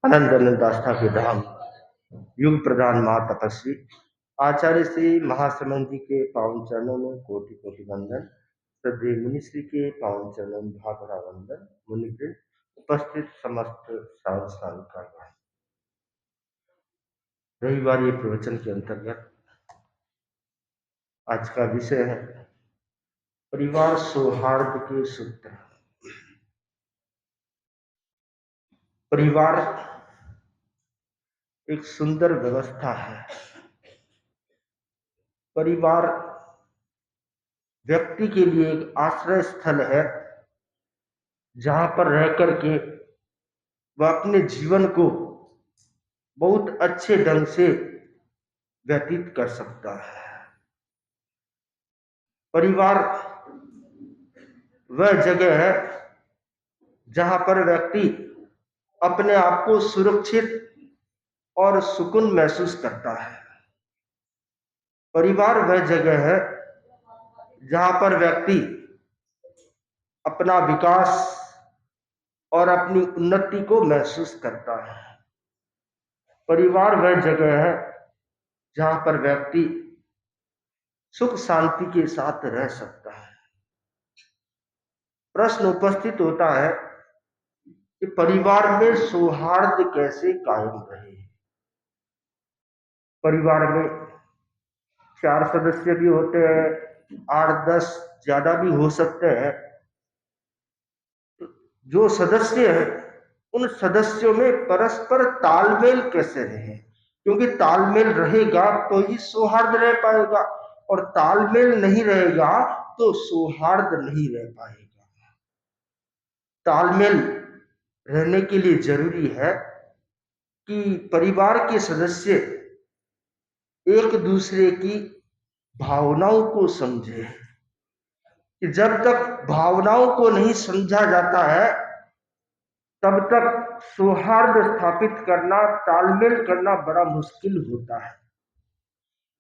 आनंद आस्था के धाम युग प्रधान महातपस्वी आचार्य श्री महासमन जी के पावन चरणों में कोटि कोटि वंदन। श्रद्धेय मुनिश्री के पावन चरणों में भावरा वंदन। मुनिवृंद, उपस्थित समस्त साधु साधिका, रविवार ये प्रवचन के अंतर्गत आज का विषय है परिवार सौहार्द के सूत्र। परिवार एक सुंदर व्यवस्था है। परिवार व्यक्ति के लिए एक आश्रय स्थल है जहां पर रह करके वह अपने जीवन को बहुत अच्छे ढंग से व्यतीत कर सकता है। परिवार वह जगह है जहां पर व्यक्ति अपने आप को सुरक्षित और सुकून महसूस करता है। परिवार वह जगह है जहां पर व्यक्ति अपना विकास और अपनी उन्नति को महसूस करता है। परिवार वह जगह है जहां पर व्यक्ति सुख शांति के साथ रह सकता है। प्रश्न उपस्थित होता है कि परिवार में सौहार्द कैसे कायम रहे। परिवार में 4 सदस्य भी होते हैं, 8-10 ज्यादा भी हो सकते हैं। जो सदस्य है उन सदस्यों में परस्पर तालमेल कैसे रहे, क्योंकि तालमेल रहेगा तो ही सौहार्द रह पाएगा और तालमेल नहीं रहेगा तो सौहार्द नहीं रह पाएगा। तालमेल रहने के लिए जरूरी है कि परिवार के सदस्य एक दूसरे की भावनाओं को समझे। कि जब तक भावनाओं को नहीं समझा जाता है तब तक सौहार्द स्थापित करना, तालमेल करना बड़ा मुश्किल होता है।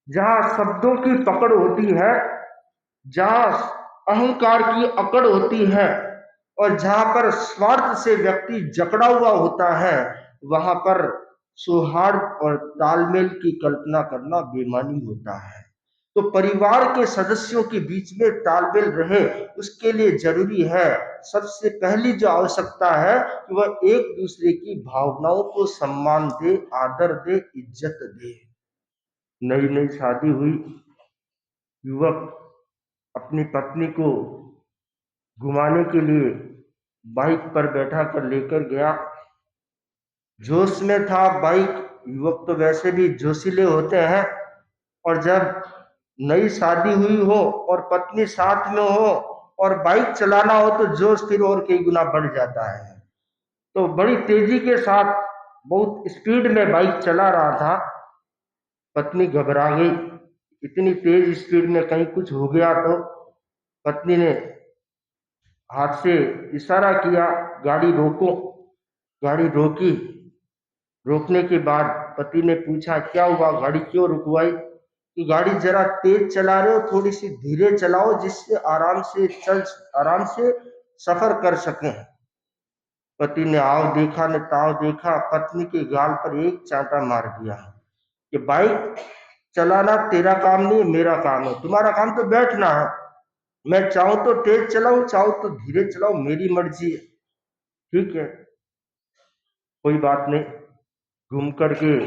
जहां शब्दों की पकड़ होती है, जहां अहंकार की अकड़ होती है और जहां पर स्वार्थ से व्यक्ति जकड़ा हुआ होता है, वहां पर सौहार्द और तालमेल की कल्पना करना बेईमानी होता है। तो परिवार के सदस्यों के बीच में तालमेल रहे, उसके लिए जरूरी है, सबसे पहली जो आवश्यकता है कि वह एक दूसरे की भावनाओं को सम्मान दे, आदर दे, इज्जत दे। नई नई शादी हुई युवक अपनी पत्नी को घुमाने के लिए बाइक पर बैठा कर लेकर गया। जोश में था बाइक, युवक तो वैसे भी जोशीले होते हैं, और जब नई शादी हुई हो और पत्नी साथ में हो और बाइक चलाना हो तो जोश फिर और कई गुना बढ़ जाता है। तो बड़ी तेजी के साथ बहुत स्पीड में बाइक चला रहा था। पत्नी घबरा गई, इतनी तेज स्पीड में कहीं कुछ हो गया तो। पत्नी ने हाथ से इशारा किया, गाड़ी रोको। गाड़ी रोकी। रोकने के बाद पति ने पूछा, क्या हुआ, गाड़ी क्यों रुकवाई? कि गाड़ी जरा तेज चला रहे हो, थोड़ी सी धीरे चलाओ जिससे आराम से सफर कर सकें। पति ने आओ देखा न ताव देखा, पत्नी के गाल पर एक चांटा मार दिया कि बाइक चलाना तेरा काम नहीं, मेरा काम है। तुम्हारा काम तो बैठना है। मैं चाहूं तो तेज चलाऊं, चाहूं तो धीरे चलाऊं, मेरी मर्जी है। ठीक है, कोई बात नहीं। घूम करके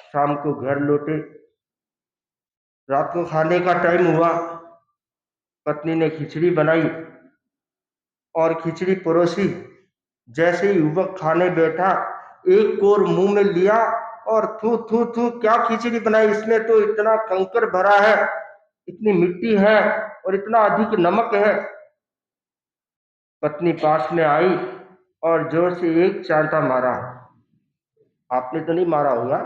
शाम को घर लौटे। रात को खाने का टाइम हुआ। पत्नी ने खिचड़ी बनाई और खिचड़ी परोसी। जैसे ही युवक खाने बैठा, एक कोर मुंह में लिया और थू थू थू, क्या खिचड़ी बनाई, इसमें तो इतना कंकर भरा है, इतनी मिट्टी है और इतना अधिक नमक है। पत्नी पास में आई और जोर से एक चांटा मारा। आपने तो नहीं मारा होगा।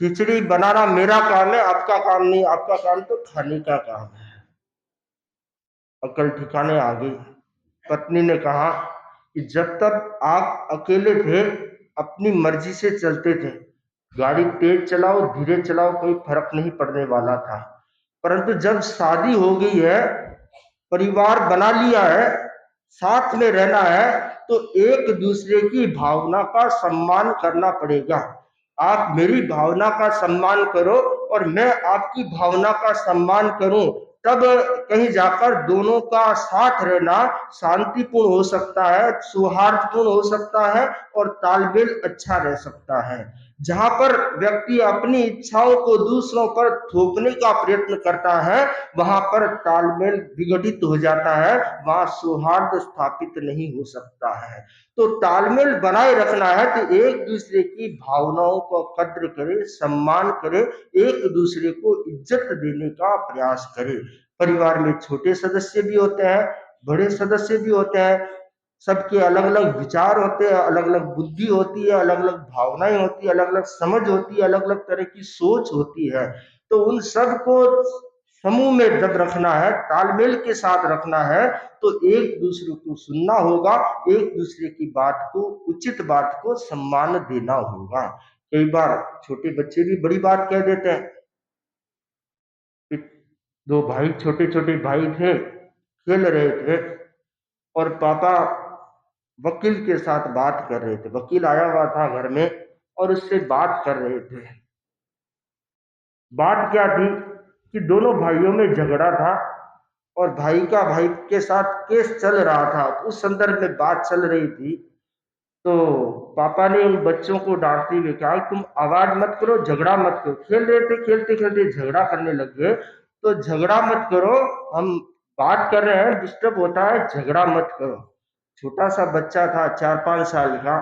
खिचड़ी बनाना मेरा काम है, आपका काम नहीं। आपका काम तो खाने का काम है। अकल ठिकाने आ गई। पत्नी ने कहा कि जब तक आप अकेले थे अपनी मर्जी से चलते थे, गाड़ी तेज चलाओ धीरे चलाओ कोई फर्क नहीं पड़ने वाला था। परंतु जब शादी हो गई है, परिवार बना लिया है, साथ में रहना है, तो एक दूसरे की भावना का सम्मान करना पड़ेगा। आप मेरी भावना का सम्मान करो और मैं आपकी भावना का सम्मान करूं, तब कहीं जाकर दोनों का साथ रहना शांतिपूर्ण हो सकता है, सौहार्दपूर्ण हो सकता है और तालमेल अच्छा रह सकता है। जहां पर व्यक्ति अपनी इच्छाओं को दूसरों पर थोपने का प्रयत्न करता है, वहां पर तालमेल विघटित हो जाता है, वहां सौहार्द स्थापित नहीं हो सकता है। तो तालमेल बनाए रखना है तो एक दूसरे की भावनाओं को कद्र करे, सम्मान करे, एक दूसरे को इज्जत देने का प्रयास करे। परिवार में छोटे सदस्य भी होते हैं, बड़े सदस्य भी होते हैं, सबके अलग अलग विचार होते हैं, अलग अलग बुद्धि होती है, अलग अलग भावनाएं होती है, अलग अलग समझ होती है, अलग अलग तरह की सोच होती है। तो उन सब को समूह में जब रखना है, तालमेल के साथ रखना है, तो एक दूसरे को सुनना होगा, एक दूसरे की बात को, उचित बात को सम्मान देना होगा। कई बार छोटे बच्चे भी बड़ी बात कह देते हैं। दो भाई, छोटे छोटे भाई थे, खेल रहे थे और पापा वकील के साथ बात कर रहे थे। वकील आया हुआ था घर में और उससे बात कर रहे थे। बात क्या थी कि दोनों भाइयों में झगड़ा था और भाई का भाई के साथ केस चल रहा था। उस संदर्भ में बात चल रही थी। तो पापा ने उन बच्चों को डांटते हुए कहा, तुम आवाज मत करो, झगड़ा मत करो। खेल रहे थे, खेलते खेलते झगड़ा करने लग गए। तो झगड़ा मत करो, हम बात कर रहे हैं, डिस्टर्ब होता है, झगड़ा मत करो। छोटा सा बच्चा था, 4-5 साल का,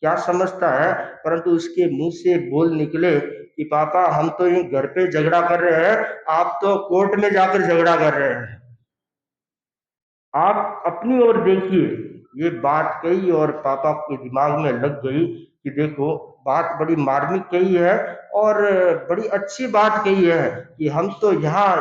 क्या समझता है, परंतु उसके मुंह से बोल निकले कि पापा हम तो ये घर पे झगड़ा कर रहे हैं, आप तो कोर्ट में जाकर झगड़ा कर रहे हैं। आप अपनी ओर देखिए। ये बात कही और पापा के दिमाग में लग गई कि देखो, बात बड़ी मार्मिक कही है और बड़ी अच्छी बात कही है कि हम तो यहाँ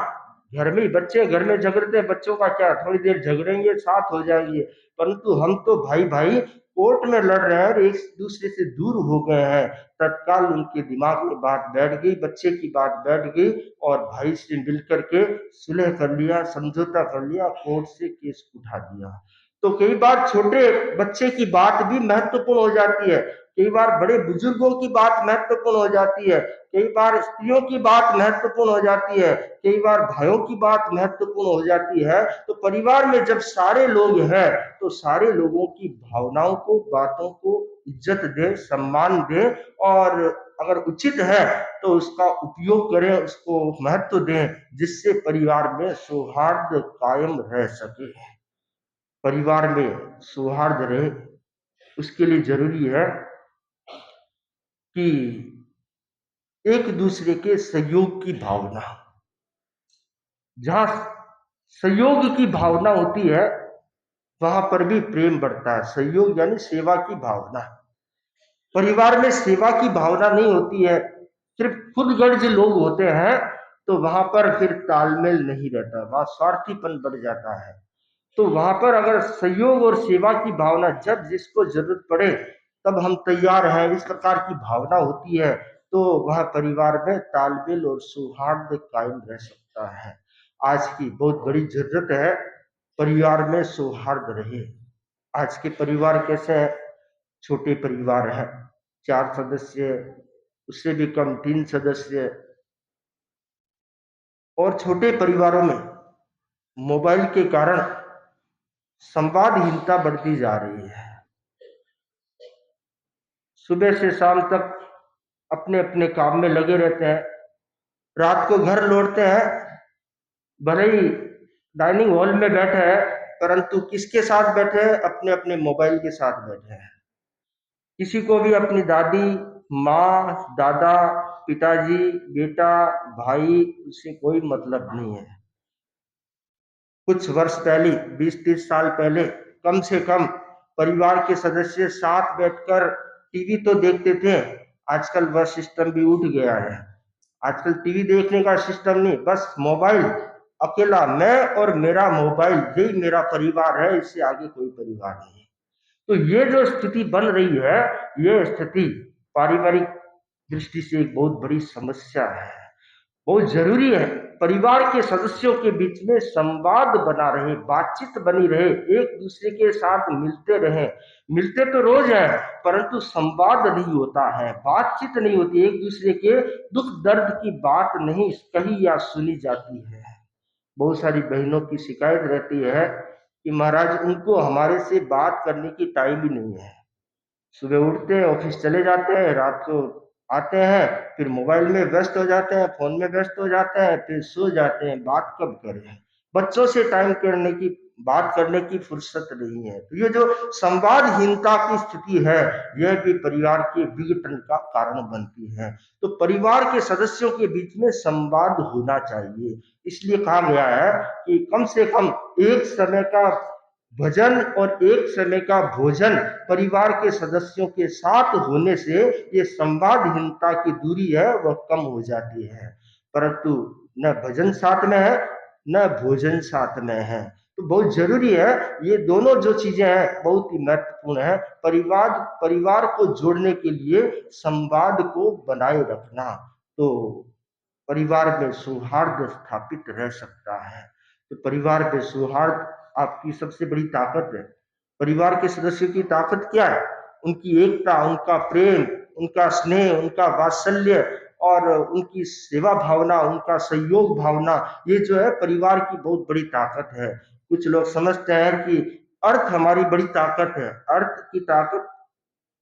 घर में, बच्चे घर में झगड़ते हैं, बच्चों का क्या, थोड़ी देर झगड़ेंगे, साथ हो जाएंगे, परंतु हम तो भाई भाई कोर्ट में लड़ रहे हैं और एक दूसरे से दूर हो गए हैं। तत्काल उनके दिमाग में बात बैठ गई, बच्चे की बात बैठ गई और भाई से मिल करके सुलह कर लिया, समझौता कर लिया, कोर्ट से केस उठा दिया। तो कई बार छोटे बच्चे की बात भी महत्वपूर्ण हो जाती है, कई बार बड़े बुजुर्गों की बात महत्वपूर्ण हो जाती है, कई बार स्त्रियों की बात महत्वपूर्ण हो जाती है, कई बार भाइयों की बात महत्वपूर्ण हो जाती है। तो परिवार में जब सारे लोग हैं तो सारे लोगों की भावनाओं को, बातों को इज्जत दें, सम्मान दें और अगर उचित है तो उसका उपयोग करें, उसको महत्व दें, जिससे परिवार में सौहार्द कायम रह सके। परिवार में सौहार्द रहे, उसके लिए जरूरी है कि एक दूसरे के सहयोग की भावना, जहां सहयोग की भावना होती है वहां पर भी प्रेम बढ़ता है। सहयोग यानी सेवा की भावना। परिवार में सेवा की भावना नहीं होती है, सिर्फ खुदगर्ज लोग होते हैं, तो वहां पर फिर तालमेल नहीं रहता, वहां स्वार्थीपन बढ़ जाता है। तो वहां पर अगर सहयोग और सेवा की भावना, जब जिसको जरूरत पड़े तब हम तैयार हैं, इस प्रकार की भावना होती है, तो वह परिवार में तालमेल और सौहार्द कायम रह सकता है। आज की बहुत बड़ी जरूरत है, परिवार में सौहार्द रहे। आज के परिवार कैसे है? छोटे परिवार है, 4 सदस्य, उससे भी कम 3 सदस्य। और छोटे परिवारों में मोबाइल के कारण संवादहीनता बढ़ती जा रही है। सुबह से शाम तक अपने अपने काम में लगे रहते हैं, रात को घर लौटते हैं, भले ही डाइनिंग हॉल में बैठे हैं, परंतु किसके साथ बैठे हैं? अपने अपने मोबाइल के साथ बैठे हैं। किसी को भी अपनी दादी, माँ, दादा, पिताजी, बेटा, भाई, उससे कोई मतलब नहीं है। कुछ वर्ष पहले, 20-30 साल पहले, कम से कम परिवार के सदस्य साथ बैठकर टीवी तो देखते थे। आजकल वह सिस्टम भी उठ गया है। आजकल टीवी देखने का सिस्टम नहीं, बस मोबाइल, अकेला मैं और मेरा मोबाइल, यही मेरा परिवार है, इससे आगे कोई परिवार नहीं। तो ये जो स्थिति बन रही है, ये स्थिति पारिवारिक दृष्टि से एक बहुत बड़ी समस्या है। बहुत जरूरी है परिवार के सदस्यों के बीच में संवाद बना रहे, बातचीत बनी रहे, एक दूसरे के साथ मिलते रहे। मिलते तो रोज हैं, परंतु संवाद नहीं होता है, बातचीत नहीं होती, एक दूसरे के दुख दर्द की बात नहीं कही या सुनी जाती है। बहुत सारी बहनों की शिकायत रहती है कि महाराज उनको हमारे से बात करने की टाइम ही नहीं है। सुबह उठते हैं, ऑफिस चले जाते हैं, रात को आते हैं, फिर मोबाइल में व्यस्त हो जाते हैं, फोन में व्यस्त हो जाते हैं, फिर सो जाते हैं, बात कब करें। बच्चों से टाइम करने की बात करने की फुर्सत नहीं है। तो ये जो संवादहीनता की स्थिति है, यह भी परिवार के विघटन का कारण बनती है। तो परिवार के सदस्यों के बीच में संवाद होना चाहिए। इसलिए कहा गया है कि कम से कम एक समय का भजन और एक समय का भोजन परिवार के सदस्यों के साथ होने से ये संवादहीनता की दूरी है वह कम हो जाती है। परंतु न भजन साथ में है, न भोजन साथ में है। तो बहुत जरूरी है, ये दोनों जो चीजें हैं बहुत ही महत्वपूर्ण है। परिवार परिवार को जोड़ने के लिए संवाद को बनाए रखना, तो परिवार में सौहार्द स्थापित रह सकता है। तो परिवार में सौहार्द आपकी सबसे बड़ी ताकत है। परिवार के सदस्यों की ताकत क्या है? उनकी एकता, उनका प्रेम, उनका स्नेह, उनका वात्सल्य और उनकी सेवा भावना, उनका सहयोग भावना, ये जो है परिवार की बहुत बड़ी ताकत है। कुछ लोग समझते हैं कि अर्थ हमारी बड़ी ताकत है। अर्थ की ताकत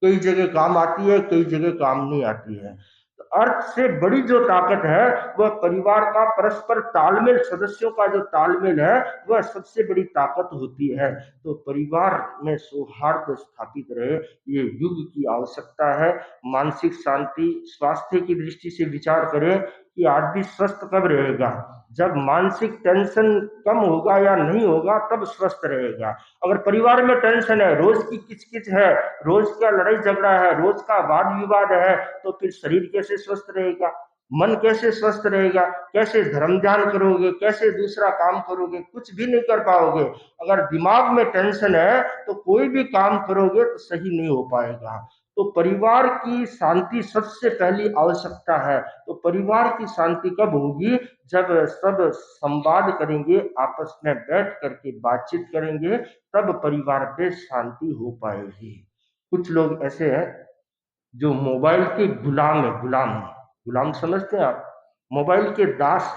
कई जगह काम आती है, कई जगह काम नहीं आती है। तो अर्थ से बड़ी जो ताकत है वह परिवार का परस्पर तालमेल, सदस्यों का जो तालमेल है वह सबसे बड़ी ताकत होती है। तो परिवार में सौहार्द स्थापित रहे, ये युग की आवश्यकता है। मानसिक शांति, स्वास्थ्य की दृष्टि से विचार करें कि आदमी स्वस्थ कब रहेगा? जब मानसिक टेंशन कम होगा या नहीं होगा तब स्वस्थ रहेगा। अगर परिवार में टेंशन है, रोज की किचकिच है, रोज का लड़ाई झगड़ा है, रोज का वाद विवाद है, तो फिर शरीर कैसे स्वस्थ रहेगा? मन कैसे स्वस्थ रहेगा? कैसे धर्म ध्यान करोगे? कैसे दूसरा काम करोगे? कुछ भी नहीं कर पाओगे। अगर दिमाग में टेंशन है तो कोई भी काम करोगे तो सही नहीं हो पाएगा। तो परिवार की शांति सबसे पहली आवश्यकता है। तो परिवार की शांति कब होगी? जब सब संवाद करेंगे, आपस में बैठ करके बातचीत करेंगे, तब परिवार में शांति हो पाएगी। कुछ लोग ऐसे हैं जो मोबाइल के गुलाम है। गुलाम समझते हैं आप? मोबाइल के दास।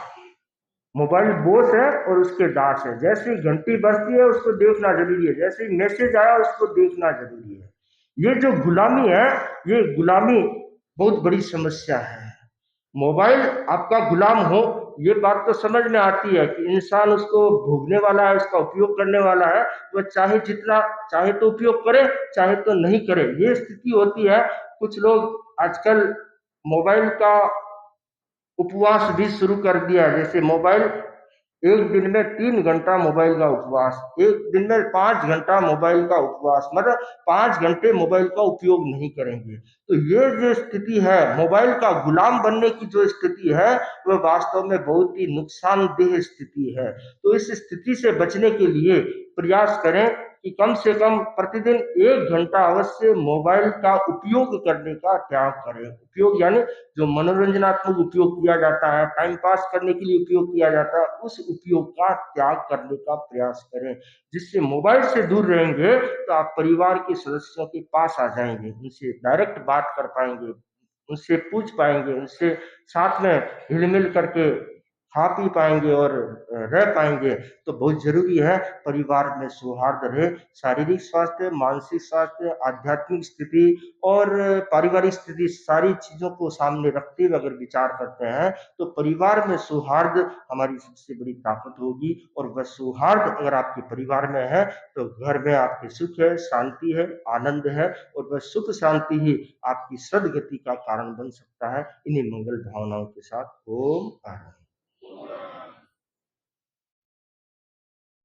मोबाइल बोस है और उसके दास है। जैसे ही घंटी बजती है उसको देखना जरूरी है, जैसे ही मैसेज आया उसको देखना जरूरी है। ये जो गुलामी है, ये गुलामी बहुत बड़ी समस्या है। मोबाइल आपका गुलाम हो, ये बात तो समझ में आती है कि इंसान उसको भोगने वाला है, उसका उपयोग करने वाला है। वह चाहे जितना चाहे तो उपयोग करे, चाहे तो नहीं करे, ये स्थिति होती है। कुछ लोग आजकल मोबाइल का उपवास भी शुरू कर दिया है। जैसे मोबाइल, एक दिन में 3 घंटा मोबाइल का उपवास, एक दिन में 5 घंटा मोबाइल का उपवास, मतलब 5 घंटे मोबाइल का उपयोग नहीं करेंगे। तो ये जो स्थिति है, मोबाइल का गुलाम बनने की जो स्थिति है, वह वास्तव में बहुत ही नुकसानदेह स्थिति है। तो इस स्थिति से बचने के लिए प्रयास करें कि कम से कम प्रतिदिन 1 घंटा अवश्य मोबाइल का उपयोग करने का त्याग करें। उपयोग यानी जो मनोरंजनात्मक उपयोग किया जाता है, टाइम पास करने के लिए उपयोग किया जाता है, उस उपयोग का त्याग करने का प्रयास करें। जिससे मोबाइल से दूर रहेंगे तो आप परिवार के सदस्यों के पास आ जाएंगे, उनसे डायरेक्ट बात कर पाएंगे, उनसे पूछ पाएंगे, उनसे साथ में हिल मिल करके खा पी पाएंगे और रह पाएंगे। तो बहुत जरूरी है परिवार में सौहार्द रहे। शारीरिक स्वास्थ्य, मानसिक स्वास्थ्य, आध्यात्मिक स्थिति और पारिवारिक स्थिति, सारी चीजों को सामने रखते हुए अगर विचार करते हैं तो परिवार में सौहार्द हमारी सबसे बड़ी ताकत होगी। और वह सौहार्द अगर आपके परिवार में है तो घर में आपके सुख है, शांति है, आनंद है, और वह सुख शांति ही आपकी सदगति का कारण बन सकता है। इन्हीं मंगल भावनाओं के साथ ओम आनंद।